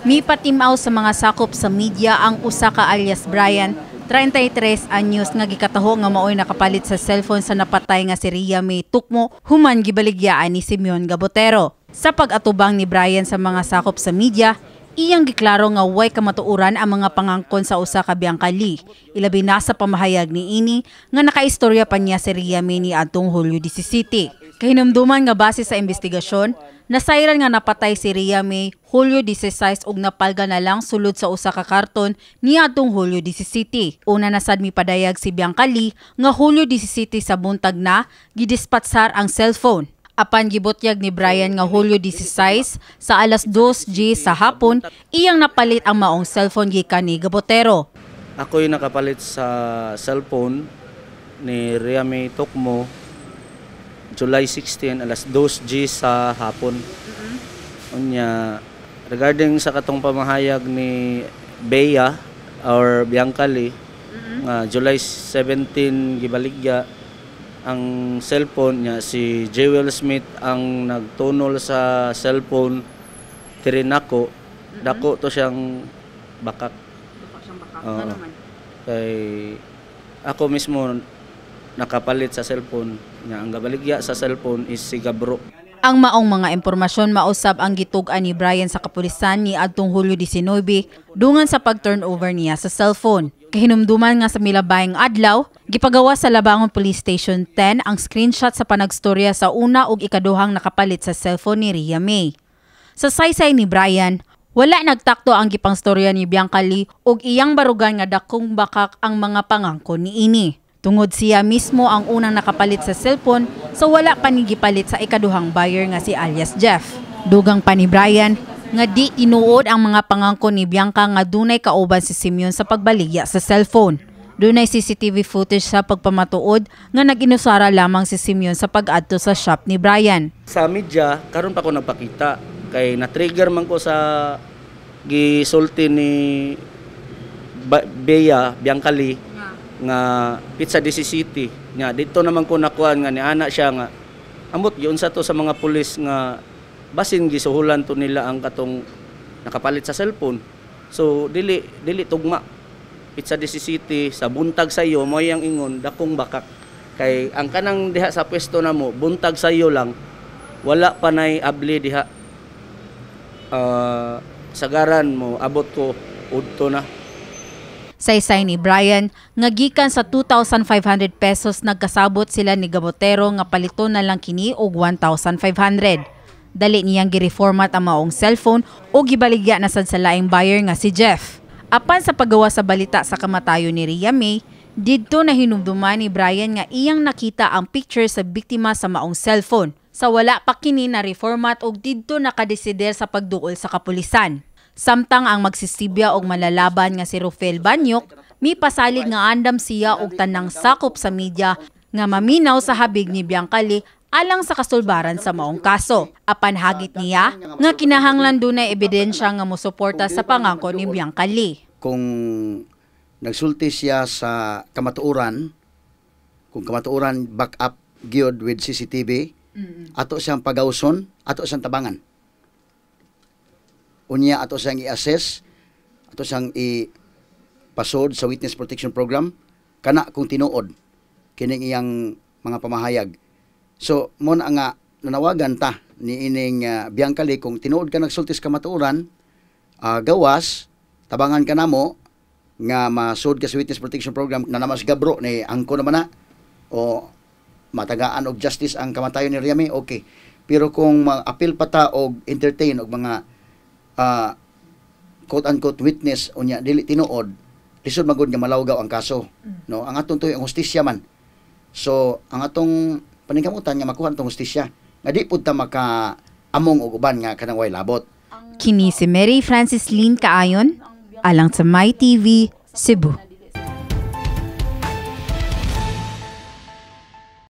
Mipatimaw sa mga sakop sa media ang usa ka alias Brian, 33 anyos nga gikataho nga maoy nakapalit sa cellphone sa napatay nga si Ria May Tukmo human gibaligyaan ni Simeon Gabotero. Sa pag-atubang ni Brian sa mga sakop sa media, iyang giklaro nga way kamatuoran ang mga pangangkon sa usa ka biyangkali. Ilabi na sa pamahayag ni ini nga nakaistorya pa niya si Ria May ni adtong Hulyo 17. Kahinumduman nga base sa investigasyon, nasayran nga napatay si Ria May Hulyo 16 ug napalga na lang sulod sa usa ka karton niadtong Hulyo 17. Una na sad mipadayag si Biangkali nga Hulyo 17 sa buntag na gidispatsar ang cellphone. Apan gibutyag ni Brian nga Hulyo 16 sa alas 2:00 sa hapon, iyang napalit ang maong cellphone gikan ni Gabotero. Ako'y nakapalit sa cellphone ni Ria May Tukmo July 16 alas 2:00 sa hapon. Unya regarding sa katong pamahayag ni Bea or Biangkali nga July 17 gibaligya ang cellphone niya, si Jewel Smith ang nagtunol sa cellphone tirinako. Dako to siyang bakak. Kay ako mismo nakapalit sa cellphone niya. Ang gabaligya sa cellphone is si Gabro. Ang maong mga impormasyon mausab ang gitug-an ni Brian sa kapulisan ni adtong Hulyo 19 dungan sa pag-turnover niya sa cellphone. Kahinumduman nga sa milabayng adlaw, gipagawa sa Labangon Police Station 10 ang screenshot sa panagstorya sa una ug ikaduhang nakapalit sa cellphone ni Ria May. Sa saysay ni Brian, wala nagtakto ang gipangstorya ni Biangkali ug iyang barugan nga dakong bakak ang mga pangangkon ni ini. Tungod siya mismo ang unang nakapalit sa cellphone sa wala pa ni gipalit sa ikaduhang buyer nga si alias Jeff. Dugang pa ni Brian nga di tinuod ang mga pangangkon ni Bianca nga dunay kauban si Simeon sa pagbaligya sa cellphone. Dunay CCTV footage sa pagpamatuod nga nag-inusara lamang si Simeon sa pag-adto sa shop ni Brian. Sa media karon pa ko nagpakita kay na-trigger man ko sa gisulti ni Bea Biangkali nga Pizza City nya dito naman ko nakuan nga ni ana siya nga ambot giun sa to sa mga pulis nga basin gisuhulan to nila ang katong nakapalit sa cellphone. So dili tugma Pizza City sa buntag sayo mo yang ingon dakong bakak kay ang kanang diha sa pwesto namo buntag sayo lang wala pa nay abli diha sagaran mo abot ko udto na. Saysay ni Brian, nga gikan sa 2,500 pesos nagkasabot sila ni Gabotero nga palito na lang kini og 1,500. Dali niyang gireformat ang maong cellphone o gibaligya na sad sa laing buyer nga si Jeff. Apan sa paggawa sa balita sa kamatayon ni Ria May, didto na hinumduman ni Brian nga iyang nakita ang picture sa biktima sa maong cellphone. Sa wala pa kini na reformat og didto nakadesider sa pagduol sa kapulisan. Samtang ang magsisibya og malalaban nga si Rufel Banyok, mipasalig nga andam siya og tanang sakop sa media nga maminaw sa habig ni Biangkali alang sa kasulbaran sa maong kaso. Apan hagit niya nga kinahanglan dunay ebidensya nga mosuporta sa pangako ni Biangkali. Kung nagsulti siya sa kamatuoran, kung kamatuoran back up gyud with CCTV, ato siyang pagawson, ato siyang tabangan. Unya ato siyang i-assess, ato siyang i-pasod sa Witness Protection Program, kana kung tinuod kining iyang mga pamahayag. So, mo na nga nanawagan ta ni ining Biangkali kung tinuod ka nagsultis kamatuoran, gawas, tabangan ka namo nga masud ka sa Witness Protection Program na namas Gabro ni angko naman na o matagaan og justice ang kamatayon ni Ria May, okay. Pero kung ma-appeal pa ta og entertain og mga quote-unquote witness unya dili tinuod, lisod magud nga malawgaw ang kaso. No, ang atong tuyo ang hustisya man. So, ang atong paningkamutan nga makuha atong hustisya. Nga di pud ta maka-among og uban nga kanang way labot. Kini si Mary Francis Lynn Kaayon, alang sa My TV, Cebu.